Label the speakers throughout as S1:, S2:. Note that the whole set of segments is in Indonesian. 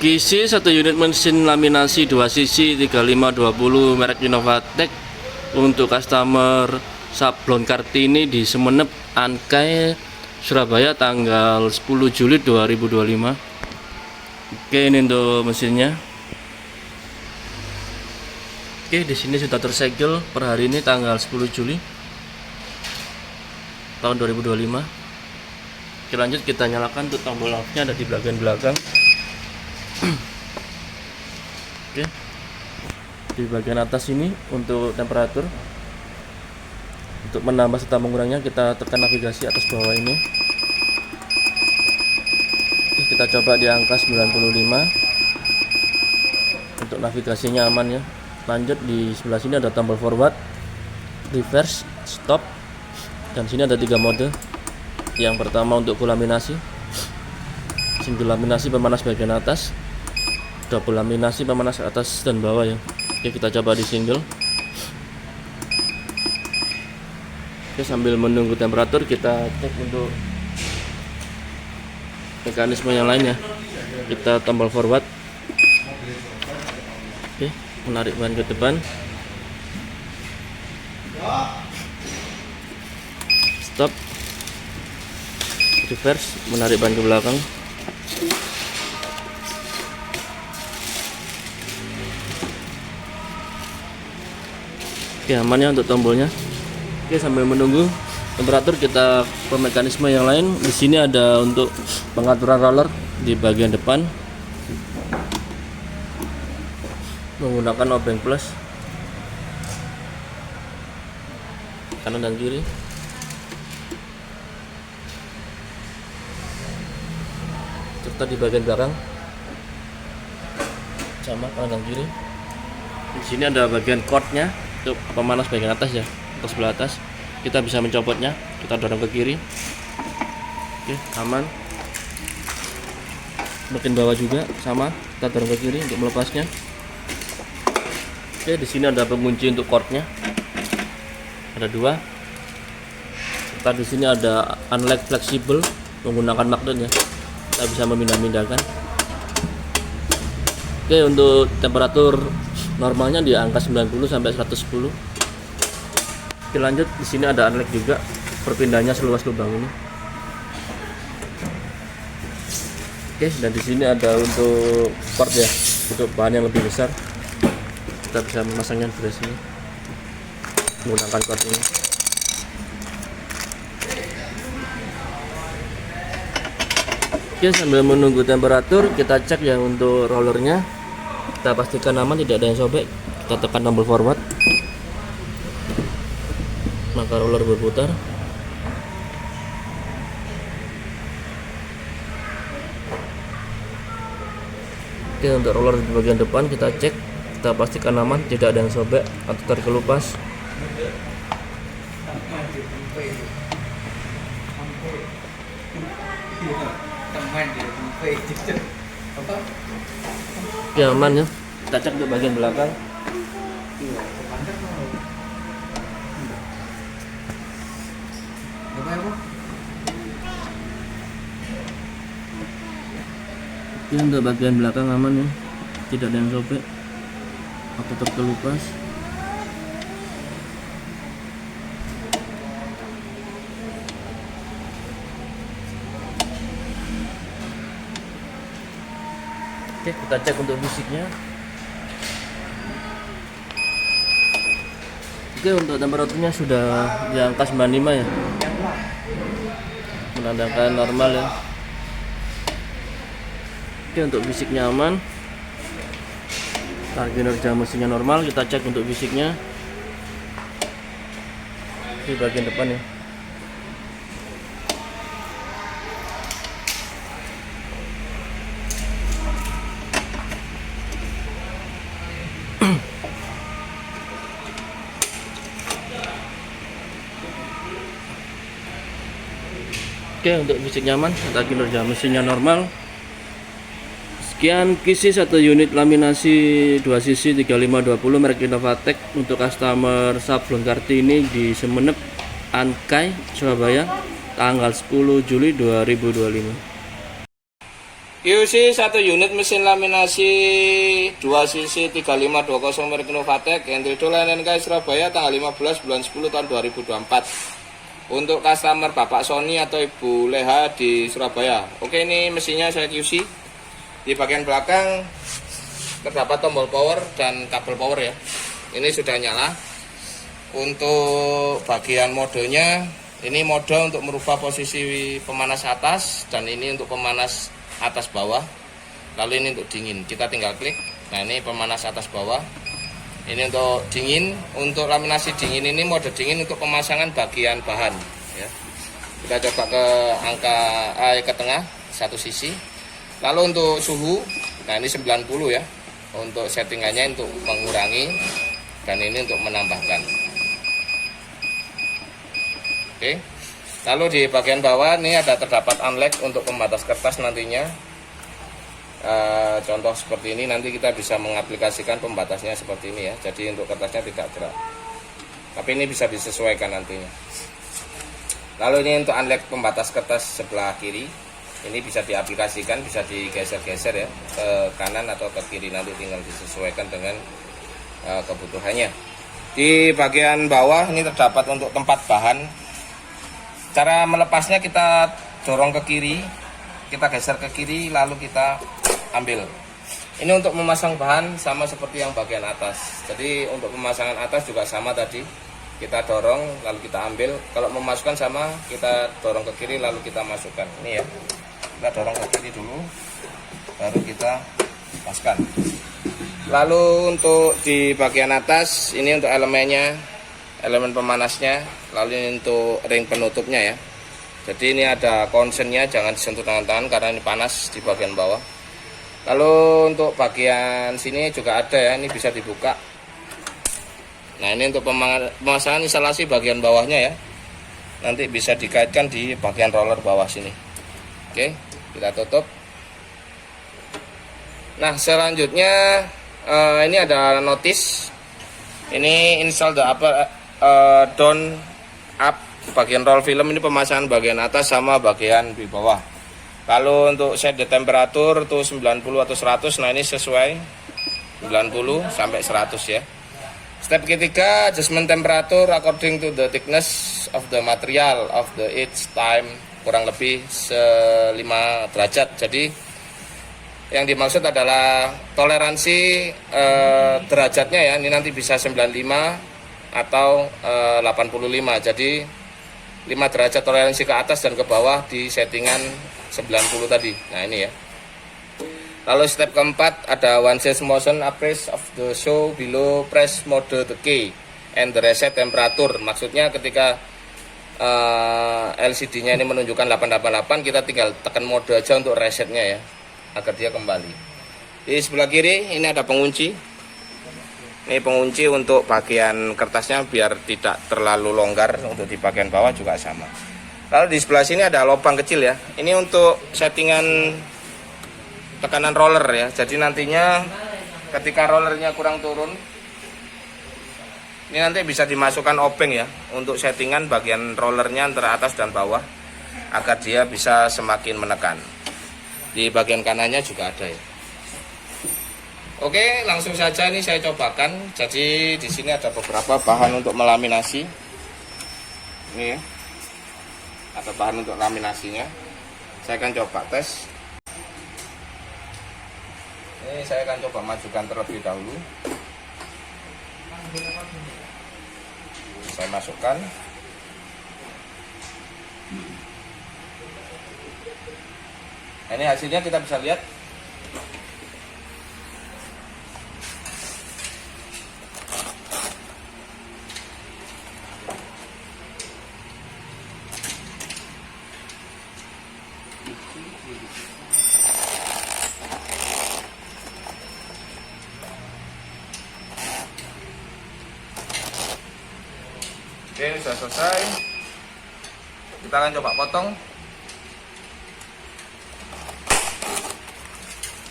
S1: Kisi 1 unit mesin laminasi 2 sisi 3520 merek Innovatec untuk customer Sablon Kartini di Semenep, Ankai, Surabaya tanggal 10 Juli 2025. Oke, ini untuk mesinnya. Oke, di sini sudah tersegel per hari ini tanggal 10 Juli tahun 2025. Oke, lanjut kita nyalakan untuk tombol off-nya ada di bagian belakang. Oke, di bagian atas ini untuk temperatur. Untuk menambah serta mengurangnya kita tekan navigasi atas bawah ini. Oke, kita coba di angka 95. Untuk navigasinya aman ya. Lanjut di sebelah sini ada tombol forward, reverse, stop, dan sini ada 3 mode. Yang pertama untuk full laminasi, single laminasi pemanas bagian atas, double laminasi pemanas atas dan bawah ya. Oke, kita coba di single. Oke, sambil menunggu temperatur kita cek untuk mekanisme yang lainnya. Kita tombol forward. Oke, menarik ban ke depan, stop, reverse, menarik ban ke belakang. Oke, aman ya untuk tombolnya. Oke, sambil menunggu temperatur kita ke mekanisme yang lain. Di sini ada untuk pengaturan roller di bagian depan menggunakan obeng plus kanan dan kiri. Serta di bagian belakang sama kanan dan kiri. Di sini ada bagian cordnya untuk pemanas bagian atas ya, untuk sebelah atas. Kita bisa mencopotnya, kita dorong ke kiri. Oke, aman. Bagian bawah juga sama, kita dorong ke kiri untuk melepasnya. Oke, di sini ada pengunci untuk cordnya, ada 2. Serta di sini ada unlock fleksibel menggunakan magnet ya, kita bisa memindah-mindahkan. Oke, untuk temperatur normalnya di angka 90 sampai 110. Oke, lanjut di sini ada unlock juga, perpindahannya seluas lubang ini. Oke, dan di sini ada untuk port ya, untuk bahan yang lebih besar. Kita bisa memasangnya di sini menggunakan cord ini. Oke, sambil menunggu temperatur kita cek ya untuk rollernya. Kita pastikan aman, tidak ada yang sobek. Kita tekan tombol forward, maka roller berputar. Oke, untuk roller di bagian depan kita cek, kita pastikan aman, tidak ada yang sobek atau terkelupas. Oke, aman ya. Kita cek di bagian belakang. Oke, untuk bagian belakang aman ya, tidak ada yang sobek atau terkelupas. Oke, kita cek untuk fisiknya. Oke, untuk temperaturnya sudah di angka 95 ya, menandakan normal ya. Oke, untuk fisiknya aman. Kinerja mesinnya normal. Kita cek untuk fisiknya di bagian depan ya. Oke, untuk fisik nyaman, kinerja mesinnya normal. Sekian Kisi 1 unit laminasi 2 sisi 3520 merek Innovatec untuk customer Sablon Kartini di Semenep, Ankai, Surabaya tanggal 10 Juli 2025.
S2: QC 1 unit mesin laminasi 2 cc 3520 merek Novatek, Endrido LNK Surabaya, tanggal 15 bulan 10 tahun 2024. Untuk customer Bapak Sony atau Ibu Leha di Surabaya. Oke, ini mesinnya saya QC. Di bagian belakang terdapat tombol power dan kabel power ya. Ini sudah nyala. Untuk bagian modenya, ini mode untuk merubah posisi pemanas atas, dan ini untuk pemanas atas bawah. Lalu ini untuk dingin, kita tinggal klik. Nah, ini pemanas atas bawah. Ini untuk dingin. Untuk laminasi dingin ini mode dingin untuk pemasangan bagian bahan ya. Kita coba ke angka ke tengah 1 sisi. Lalu untuk suhu, nah ini 90 ya. Untuk settingannya untuk mengurangi, dan ini untuk menambahkan. Oke. Lalu di bagian bawah ini ada terdapat unlock untuk pembatas kertas nantinya. Contoh seperti ini, nanti kita bisa mengaplikasikan pembatasnya seperti ini ya. Jadi untuk kertasnya tidak gerak. Tapi ini bisa disesuaikan nantinya. Lalu ini untuk unlock pembatas kertas sebelah kiri. Ini bisa diaplikasikan, bisa digeser-geser ya ke kanan atau ke kiri, nanti tinggal disesuaikan dengan kebutuhannya. Di bagian bawah ini terdapat untuk tempat bahan. Cara melepasnya kita dorong ke kiri, kita geser ke kiri, lalu kita ambil. Ini untuk memasang bahan sama seperti yang bagian atas. Jadi untuk pemasangan atas juga sama tadi. Kita dorong, lalu kita ambil. Kalau memasukkan sama, kita dorong ke kiri, lalu kita masukkan. Ini ya, kita dorong ke kiri dulu, baru kita lepaskan. Lalu untuk di bagian atas, ini untuk elemennya, elemen pemanasnya, lalu ini untuk ring penutupnya ya. Jadi ini ada konsennya, jangan disentuh dengan tangan karena ini panas di bagian bawah. Lalu untuk bagian sini juga ada ya, ini bisa dibuka. Nah, ini untuk pemasangan instalasi bagian bawahnya ya. Nanti bisa dikaitkan di bagian roller bawah sini. Oke, kita tutup. Nah, selanjutnya ini ada notice. Ini install the upper down up bagian roll film, ini pemasangan bagian atas sama bagian di bawah. Kalau untuk set the temperatur tuh 90 atau 100, nah ini sesuai 90 sampai 100 ya. Step ketiga, adjustment temperature according to the thickness of the material of the each time, kurang lebih 5 derajat. Jadi yang dimaksud adalah toleransi derajatnya ya, ini nanti bisa 95 atau 85. Jadi 5 derajat toleransi ke atas dan ke bawah di settingan 90 tadi. Nah, ini ya. Lalu step keempat ada one sense motion appraise of the show below press mode the key and the reset temperature. Maksudnya ketika LCD-nya ini menunjukkan 888, kita tinggal tekan mode aja untuk resetnya ya, agar dia kembali. Di sebelah kiri ini ada pengunci. Ini pengunci untuk bagian kertasnya biar tidak terlalu longgar. Untuk di bagian bawah juga sama. Lalu di sebelah sini ada lubang kecil ya. Ini untuk settingan tekanan roller ya. Jadi nantinya ketika rollernya kurang turun, ini nanti bisa dimasukkan obeng ya, untuk settingan bagian rollernya antara atas dan bawah, agar dia bisa semakin menekan. Di bagian kanannya juga ada ya. Oke, langsung saja ini saya cobakan. Jadi di sini ada beberapa bahan untuk melaminasi. Ini ya, ada bahan untuk laminasinya. Saya akan coba tes. Ini saya akan coba majukan terlebih dahulu. Saya masukkan. Nah, ini hasilnya kita bisa lihat. Oke, ini sudah selesai. Kita akan coba potong.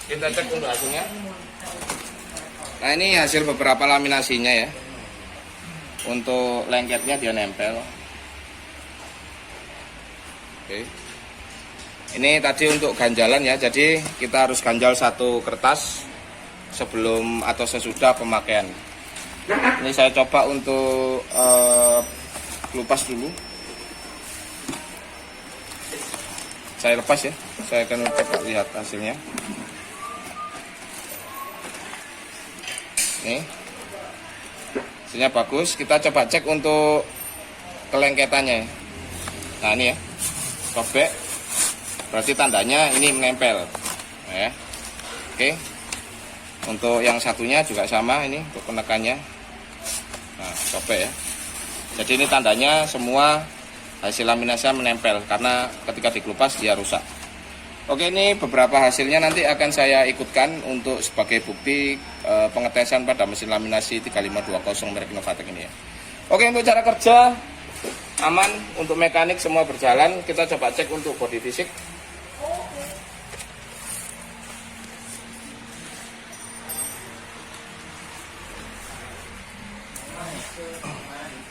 S2: Kita cek untuk hasilnya. Nah, ini hasil beberapa laminasinya ya. Untuk lengketnya dia nempel. Oke. Ini tadi untuk ganjalan ya, jadi kita harus ganjal satu kertas sebelum atau sesudah pemakaian. Ini saya coba untuk kelupas dulu. Saya lepas ya, saya akan coba lihat hasilnya. Nih, hasilnya bagus. Kita coba cek untuk kelengketannya. Nah ini ya, sobek, berarti tandanya ini menempel. Nah, ya. Oke, untuk yang satunya juga sama, ini untuk penekannya. Nah, sobek ya. Jadi ini tandanya semua hasil laminasinya menempel, karena ketika dikelupas dia rusak. Oke, ini beberapa hasilnya nanti akan saya ikutkan untuk sebagai bukti pengetesan pada mesin laminasi 3520 merek Novatek ini ya. Oke, untuk cara kerja aman, untuk mekanik semua berjalan. Kita coba cek untuk bodi fisik.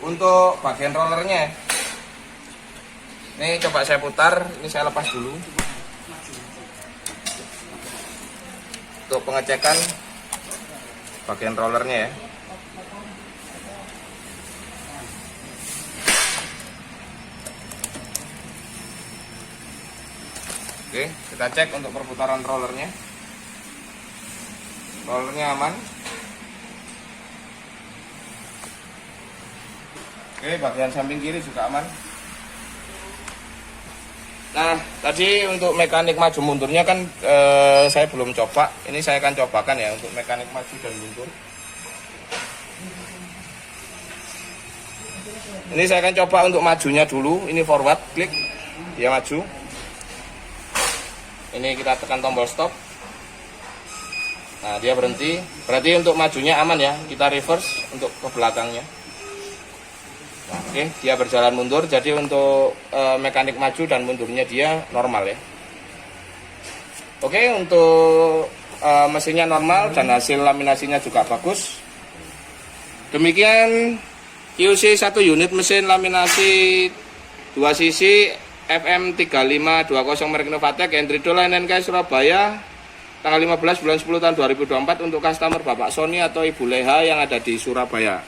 S2: Untuk bagian rollernya, ini coba saya putar, ini saya lepas dulu. Untuk pengecekan bagian rollernya ya. Oke, kita cek untuk perputaran rollernya. Rollernya aman. Oke, bagian samping kiri juga aman. Nah, tadi untuk mekanik maju mundurnya kan saya belum coba. Ini saya akan cobakan ya untuk mekanik maju dan mundur. Ini saya akan coba untuk majunya dulu. Ini forward, klik, dia maju. Ini kita tekan tombol stop. Nah, dia berhenti. Berarti untuk majunya aman ya. Kita reverse untuk ke belakangnya. Nah, oke, dia berjalan mundur. Jadi untuk mekanik maju dan mundurnya dia normal ya. Oke, untuk mesinnya normal dan hasil laminasinya juga bagus. Demikian QC 1 unit mesin laminasi 2 sisi FM3520 merek Novatek Endrido NNK Surabaya tanggal 15 bulan 10 tahun 2024 untuk customer Bapak Sony atau Ibu Leha yang ada di Surabaya.